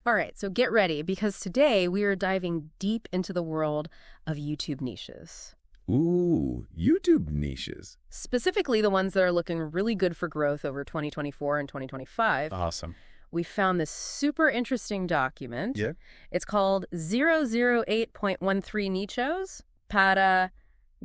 All right, so get ready because today we are diving deep into the world of YouTube niches. Ooh, YouTube niches. Specifically, the ones that are looking really good for growth over 2024 and 2025. Awesome. We found this super interesting document. Yeah. It's called 008.13 nichos para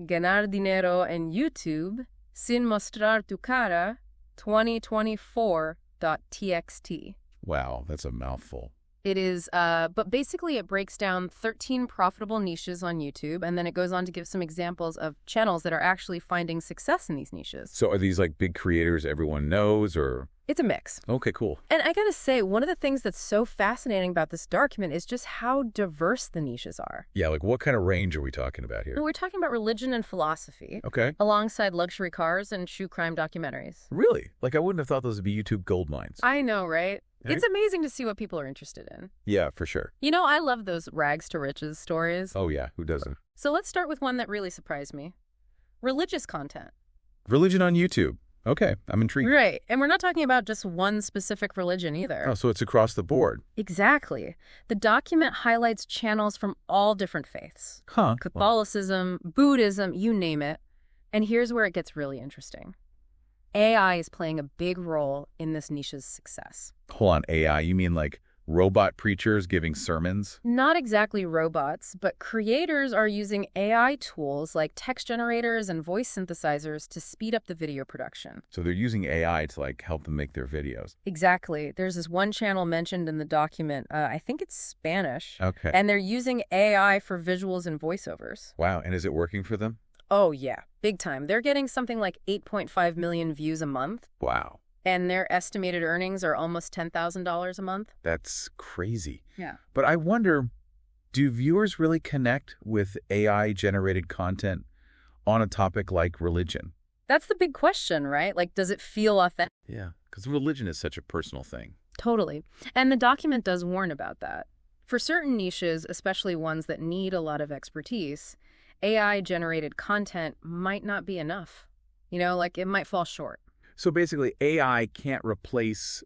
ganar dinero en YouTube sin mostrar tu cara 2024.txt. Wow, that's a mouthful. It is, but basically it breaks down 13 profitable niches on YouTube, and then it goes on to give some examples of channels that are actually finding success in these niches. So are these like big creators everyone knows or? It's a mix. Okay, cool. And I gotta say, one of the things that's so fascinating about this document is just how diverse the niches are. Yeah, like what kind of range are we talking about here? We're talking about religion and philosophy, Okay. alongside luxury cars and true crime documentaries. Really? Like I wouldn't have thought those would be YouTube gold mines. I know, right? Right? It's amazing to see what people are interested in. Yeah, for sure. You know, I love those rags to riches stories. Oh yeah, who doesn't? So let's start with one that really surprised me. Religious content. Religion on YouTube. Okay, I'm intrigued. Right. And we're not talking about just one specific religion either. Oh, so it's across the board. Exactly. The document highlights channels from all different faiths. Huh. Catholicism, Buddhism, you name it. And here's where it gets really interesting. AI is playing a big role in this niche's success. Hold on, AI. You mean like robot preachers giving sermons? Not exactly robots, but creators are using AI tools like text generators and voice synthesizers to speed up the video production. So they're using AI to like help them make their videos. Exactly. There's this one channel mentioned in the document. I think it's Spanish. Okay. And they're using AI for visuals and voiceovers. Wow, and is it working for them? Oh, yeah. Big time. They're getting something like 8.5 million views a month. Wow. And their estimated earnings are almost $10,000 a month. That's crazy. Yeah. But I wonder, do viewers really connect with AI-generated content on a topic like religion? That's the big question, right? Like, does it feel authentic? Yeah, because religion is such a personal thing. Totally. And the document does warn about that. For certain niches, especially ones that need a lot of expertise, AI-generated content might not be enough. You know, like it might fall short. So basically, AI can't replace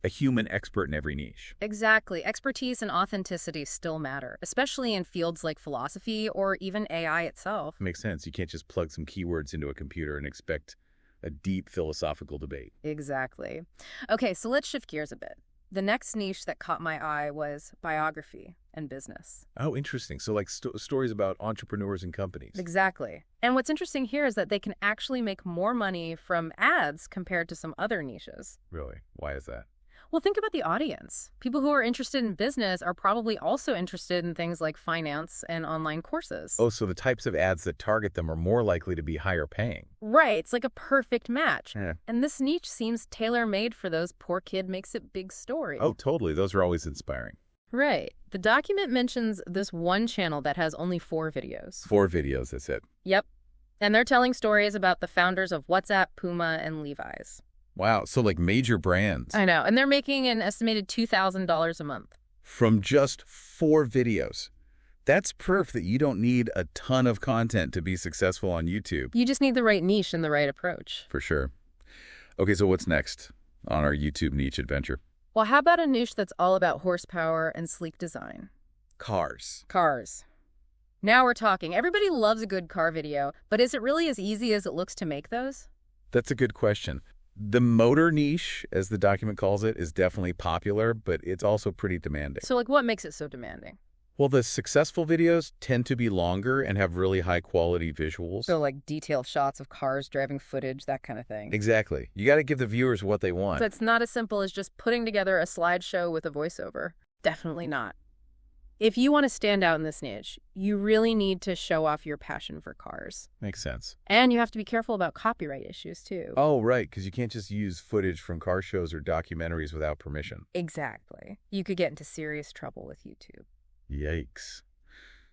a human expert in every niche. Exactly. Expertise and authenticity still matter, especially in fields like philosophy or even AI itself. Makes sense. You can't just plug some keywords into a computer and expect a deep philosophical debate. Exactly. Okay, so let's shift gears a bit. The next niche that caught my eye was biography and business. Oh, interesting. So like stories about entrepreneurs and companies. Exactly. And what's interesting here is that they can actually make more money from ads compared to some other niches. Really? Why is that? Well, think about the audience. People who are interested in business are probably also interested in things like finance and online courses. Oh, so the types of ads that target them are more likely to be higher paying. Right. It's like a perfect match. Yeah. And this niche seems tailor-made for those poor kid makes it big stories. Oh, totally. Those are always inspiring. Right. The document mentions this one channel that has only 4 videos. 4 videos, that's it. Yep. And they're telling stories about the founders of WhatsApp, Puma, and Levi's. Wow, so like major brands. I know. And they're making an estimated $2,000 a month. From just 4 videos. That's proof that you don't need a ton of content to be successful on YouTube. You just need the right niche and the right approach. For sure. Okay, so what's next on our YouTube niche adventure? Well, how about a niche that's all about horsepower and sleek design? Cars. Cars. Now we're talking. Everybody loves a good car video, but is it really as easy as it looks to make those? That's a good question. The motor niche, as the document calls it, is definitely popular, but it's also pretty demanding. So, like, what makes it so demanding? Well, the successful videos tend to be longer and have really high-quality visuals. So, like, detailed shots of cars, driving footage, that kind of thing. Exactly. You got to give the viewers what they want. So it's not as simple as just putting together a slideshow with a voiceover. Definitely not. If you want to stand out in this niche, you really need to show off your passion for cars. Makes sense. And you have to be careful about copyright issues, too. Oh, right, because you can't just use footage from car shows or documentaries without permission. Exactly. You could get into serious trouble with YouTube. Yikes.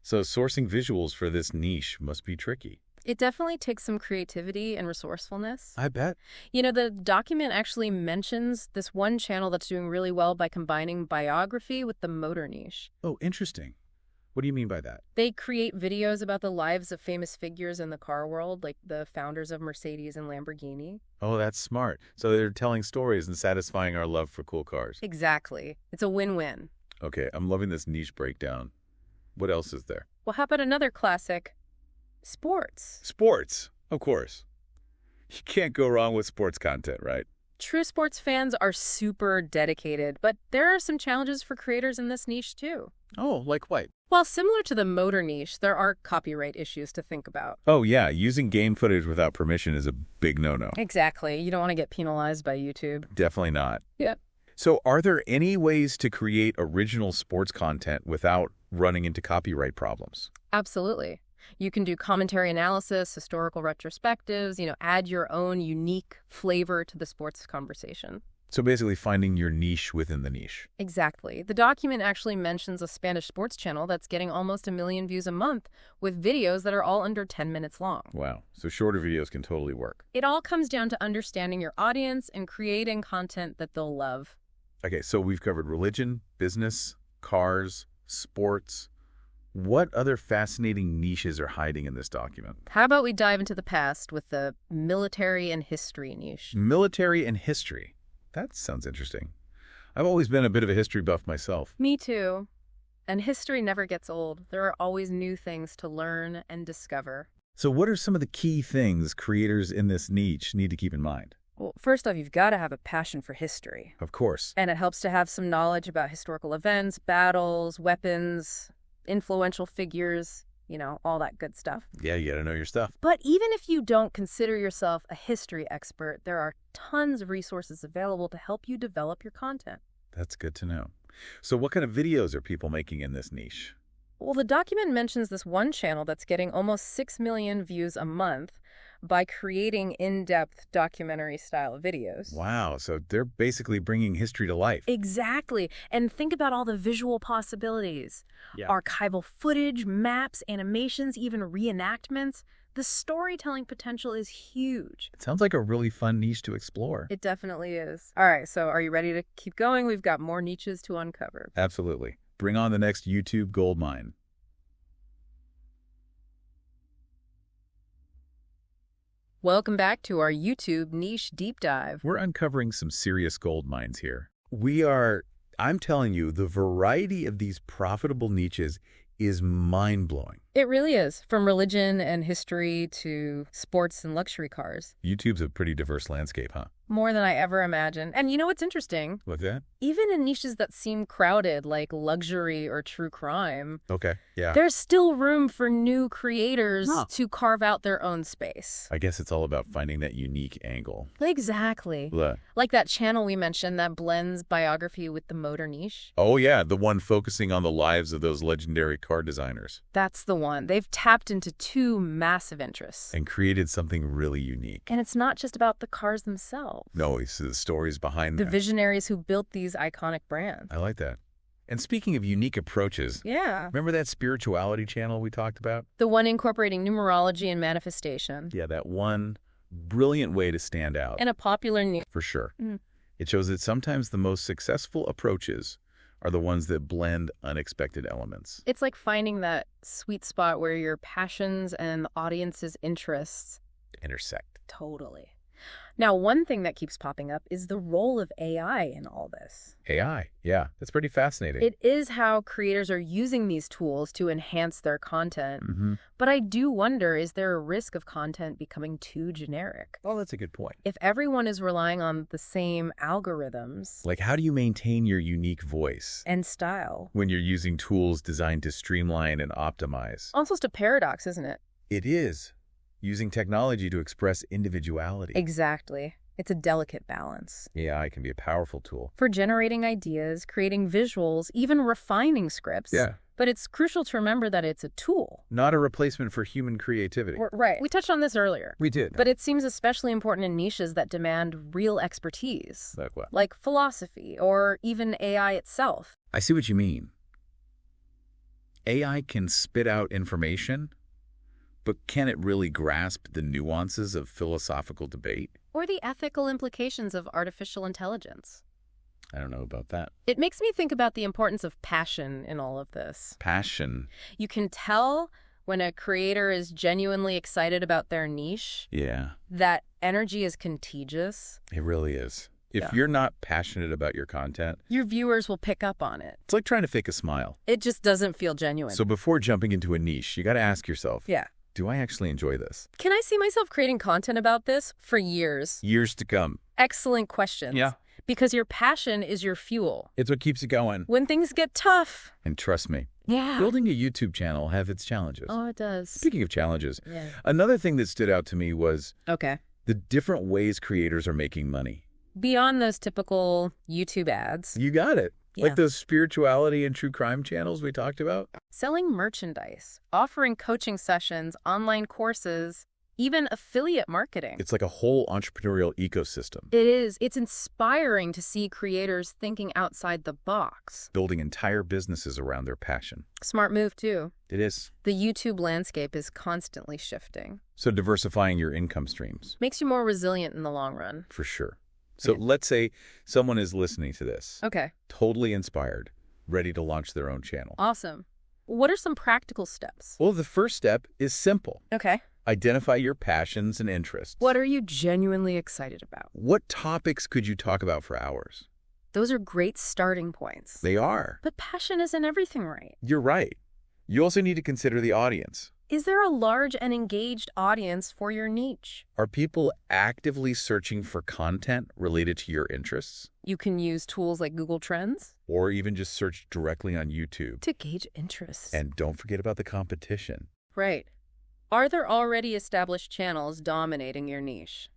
So sourcing visuals for this niche must be tricky. It definitely takes some creativity and resourcefulness. I bet. You know, the document actually mentions this one channel that's doing really well by combining biography with the motor niche. Oh, interesting. What do you mean by that? They create videos about the lives of famous figures in the car world, like the founders of Mercedes and Lamborghini. Oh, that's smart. So they're telling stories and satisfying our love for cool cars. Exactly. It's a win-win. Okay, I'm loving this niche breakdown. What else is there? Well, how about another classic? Sports. Sports, of course. You can't go wrong with sports content, right? True sports fans are super dedicated, but there are some challenges for creators in this niche too. Oh, like what? While similar to the motor niche, there are copyright issues to think about. Oh, yeah, using game footage without permission is a big no-no. Exactly. You don't want to get penalized by YouTube. Definitely not. Yeah. So are there any ways to create original sports content without running into copyright problems? Absolutely. You can do commentary analysis, historical retrospectives, add your own unique flavor to the sports conversation. So basically finding your niche within the niche. Exactly. The document actually mentions a Spanish sports channel that's getting almost 1 million views a month with videos that are all under 10 minutes long. Wow. So shorter videos can totally work. It all comes down to understanding your audience and creating content that they'll love. Okay, so we've covered religion, business, cars, sports. What other fascinating niches are hiding in this document? How about we dive into the past with the military and history niche? Military and history. That sounds interesting. I've always been a bit of a history buff myself. Me too. And history never gets old. There are always new things to learn and discover. So what are some of the key things creators in this niche need to keep in mind? Well, first off, you've got to have a passion for history. Of course. And it helps to have some knowledge about historical events, battles, weapons, influential figures, all that good stuff. Yeah, you gotta know your stuff. But even if you don't consider yourself a history expert, there are tons of resources available to help you develop your content. That's good to know. So what kind of videos are people making in this niche? Well, the document mentions this one channel that's getting almost 6 million views a month by creating in-depth documentary-style videos. Wow, so they're basically bringing history to life. Exactly. And think about all the visual possibilities. Yeah. Archival footage, maps, animations, even reenactments. The storytelling potential is huge. It sounds like a really fun niche to explore. It definitely is. All right, so are you ready to keep going? We've got more niches to uncover. Absolutely. Bring on the next YouTube goldmine. Welcome back to our YouTube niche deep dive. We're uncovering some serious gold mines here. I'm telling you, the variety of these profitable niches is mind-blowing. It really is, from religion and history to sports and luxury cars. YouTube's a pretty diverse landscape, huh? More than I ever imagined. And you know what's interesting? Like that? Even in niches that seem crowded, like luxury or true crime, Okay, yeah. there's still room for new creators to carve out their own space. I guess it's all about finding that unique angle. Exactly. Look. Like that channel we mentioned that blends biography with the motor niche. Oh, yeah, the one focusing on the lives of those legendary car designers. That's the one. They've tapped into two massive interests. And created something really unique. And it's not just about the cars themselves. No, it's the stories behind The them. visionaries who built these iconic brands. I like that. And speaking of unique approaches, Yeah. remember that spirituality channel we talked about? The one incorporating numerology and manifestation. Yeah, that one brilliant way to stand out. And a popular niche. For sure. Mm. It shows that sometimes the most successful approaches are the ones that blend unexpected elements. It's like finding that sweet spot where your passions and the audience's interests Intersect. totally. Now, one thing that keeps popping up is the role of AI in all this. AI, yeah, that's pretty fascinating. It is how creators are using these tools to enhance their content. Mm-hmm. But I do wonder, is there a risk of content becoming too generic? Oh, that's a good point. If everyone is relying on the same algorithms Like, how do you maintain your unique voice and style? when you're using tools designed to streamline and optimize? Almost a paradox, isn't it? It is. Using technology to express individuality. Exactly. It's a delicate balance. AI can be a powerful tool. For generating ideas, creating visuals, even refining scripts. Yeah. But it's crucial to remember that it's a tool. Not a replacement for human creativity. Right. We touched on this earlier. We did. But it seems especially important in niches that demand real expertise, Like what? like philosophy or even AI itself. I see what you mean. AI can spit out information, but can it really grasp the nuances of philosophical debate? Or the ethical implications of artificial intelligence. I don't know about that. It makes me think about the importance of passion in all of this. Passion. You can tell when a creator is genuinely excited about their niche. Yeah, That energy is contagious. it really is. If Yeah. you're not passionate about your content, Your viewers will pick up on it. it's like trying to fake a smile. It just doesn't feel genuine. So before jumping into a niche, you got to ask yourself, yeah. do I actually enjoy this? Can I see myself creating content about this for years? Years to come. Excellent questions. Yeah. Because your passion is your fuel. It's what keeps you going. When things get tough. And trust me, Yeah. building a YouTube channel has its challenges. Oh, it does. Speaking of challenges, Yeah. another thing that stood out to me was Okay. the different ways creators are making money. Beyond those typical YouTube ads, You got it. Yeah. Like those spirituality and true crime channels we talked about. selling merchandise, offering coaching sessions, online courses, even affiliate marketing. It's like a whole entrepreneurial ecosystem, It is. It's inspiring to see creators thinking outside the box. building entire businesses around their passion. Smart move, too. It is. The YouTube landscape is constantly shifting. So diversifying your income streams, Makes you more resilient in the long run. for sure. So Yeah. let's say someone is listening to this, Okay. totally inspired, ready to launch their own channel. Awesome. What are some practical steps? Well, the first step is simple. Okay. Identify your passions and interests. What are you genuinely excited about? What topics could you talk about for hours? Those are great starting points. They are. But passion isn't everything, right? You're right. You also need to consider the audience. Is there a large and engaged audience for your niche? Are people actively searching for content related to your interests? You can use tools like Google Trends Or even just search directly on YouTube? to gauge interest. And don't forget about the competition. Right. Are there already established channels dominating your niche?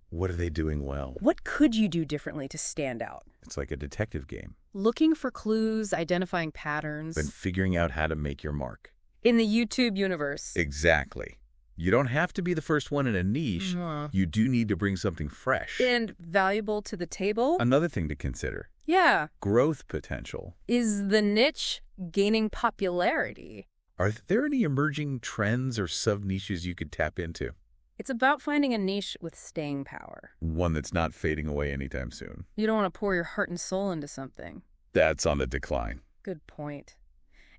What are they doing well? What could you do differently to stand out? It's like a detective game. Looking for clues, identifying patterns. Then figuring out how to make your mark. In the YouTube universe. Exactly. You don't have to be the first one in a niche. You do need to bring something fresh. And valuable to the table? Another thing to consider, Yeah. growth potential. Is the niche gaining popularity? Are there any emerging trends or sub-niches you could tap into? It's about finding a niche with staying power. One that's not fading away anytime soon. You don't want to pour your heart and soul into something. That's on the decline. Good point.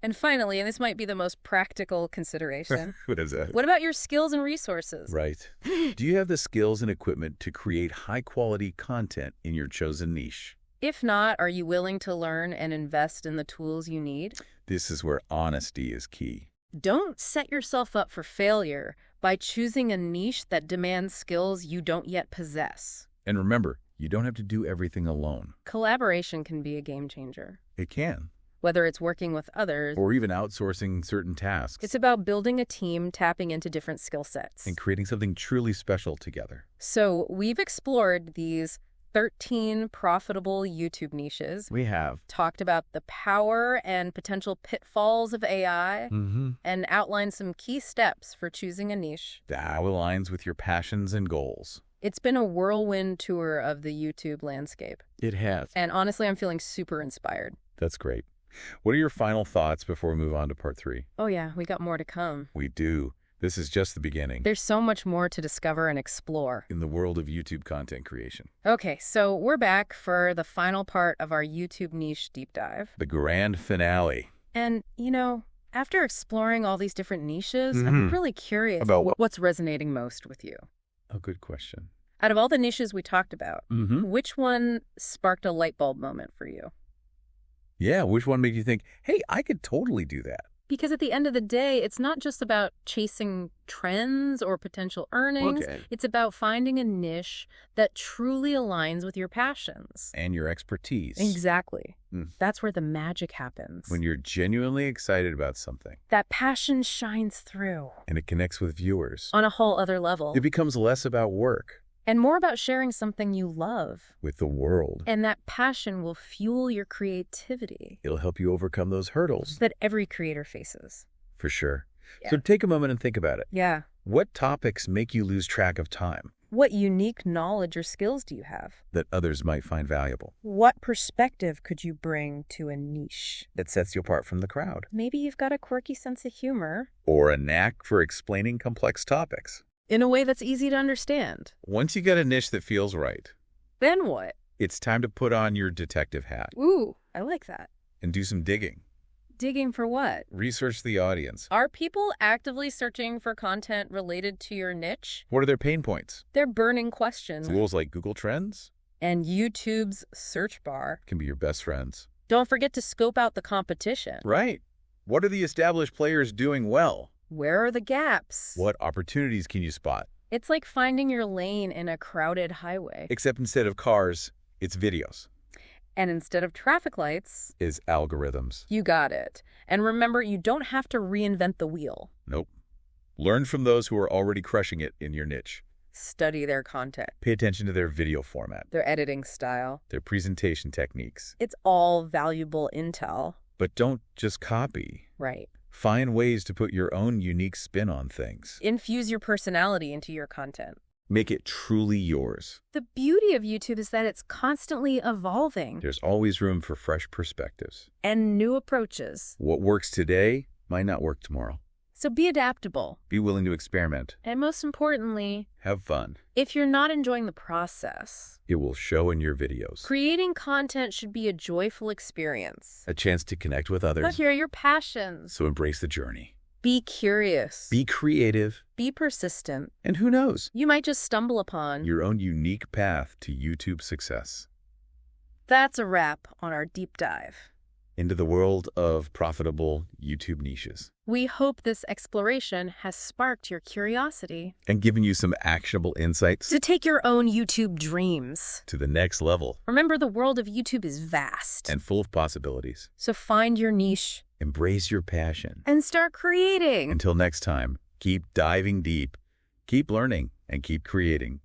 And finally, and this might be the most practical consideration, What is that? what about your skills and resources? Right. Do you have the skills and equipment to create high-quality content in your chosen niche? If not, are you willing to learn and invest in the tools you need? This is where honesty is key. Don't set yourself up for failure by choosing a niche that demands skills you don't yet possess. And remember, you don't have to do everything alone. Collaboration can be a game changer, It can. whether it's working with others. Or even outsourcing certain tasks. It's about building a team, tapping into different skill sets. And creating something truly special together. So we've explored these 13 profitable YouTube niches, We have. talked about the power and potential pitfalls of AI, Mm-hmm. and outlined some key steps for choosing a niche. That aligns with your passions and goals. It's been a whirlwind tour of the YouTube landscape. It has. And honestly, I'm feeling super inspired. That's great. What are your final thoughts before we move on to part 3? Oh yeah, we got more to come. We do. This is just the beginning There's so much more to discover and explore. in the world of YouTube content creation. Okay, so we're back for the final part of our YouTube niche deep dive. The grand finale. And, after exploring all these different niches, I'm Mhm. really curious About what? what's resonating most with you. A good question. Out of all the niches we talked about, Mm-hmm. which one sparked a light bulb moment for you? Yeah, which one made you think, hey, I could totally do that? Because at the end of the day, it's not just about chasing trends or potential earnings. Okay. It's about finding a niche that truly aligns with your passions. And your expertise. Exactly. Mm. That's where the magic happens. When you're genuinely excited about something that passion shines through and it connects with viewers, on a whole other level. it becomes less about work And more about sharing something you love. with the world. And that passion will fuel your creativity It'll help you overcome those hurdles. that every creator faces. For sure. Yeah. So take a moment and think about it. Yeah. What topics make you lose track of time What unique knowledge or skills do you have? that others might find valuable? What perspective could you bring to a niche? That sets you apart from the crowd? Maybe you've got a quirky sense of humor Or a knack for explaining complex topics? in a way that's easy to understand. Once you get a niche that feels right, Then what? it's time to put on your detective hat Ooh, I like that. and do some digging. Digging for what? Research the audience. Are people actively searching for content related to your niche? What are their pain points? They're burning questions. Tools like Google Trends? And YouTube's search bar. Can be your best friends. Don't forget to scope out the competition. Right. What are the established players doing well? Where are the gaps? What opportunities can you spot? It's like finding your lane in a crowded highway. Except instead of cars, it's videos. And instead of traffic lights, Is algorithms. you got it. And remember, you don't have to reinvent the wheel. Nope. Learn from those who are already crushing it in your niche. Study their content, Pay attention to their video format, their editing style. their presentation techniques. It's all valuable intel. But don't just copy. Right. Find ways to put your own unique spin on things. Infuse your personality into your content. Make it truly yours. The beauty of YouTube is that it's constantly evolving There's always room for fresh perspectives. and new approaches. What works today might not work tomorrow. So be adaptable. Be willing to experiment. And most importantly, Have fun. if you're not enjoying the process, It will show in your videos. creating content should be a joyful experience. A chance to connect with But others. here are your passions. So embrace the journey. Be curious. Be creative. Be persistent. And who knows? You might just stumble upon. Your own unique path to YouTube success. That's a wrap on our deep dive. Into the world of profitable YouTube niches. We hope this exploration has sparked your curiosity And given you some actionable insights to take your own YouTube dreams. to the next level. Remember, the world of YouTube is vast. And full of possibilities. So find your niche Embrace your passion. and start creating. Until next time, keep diving deep, keep learning, and keep creating.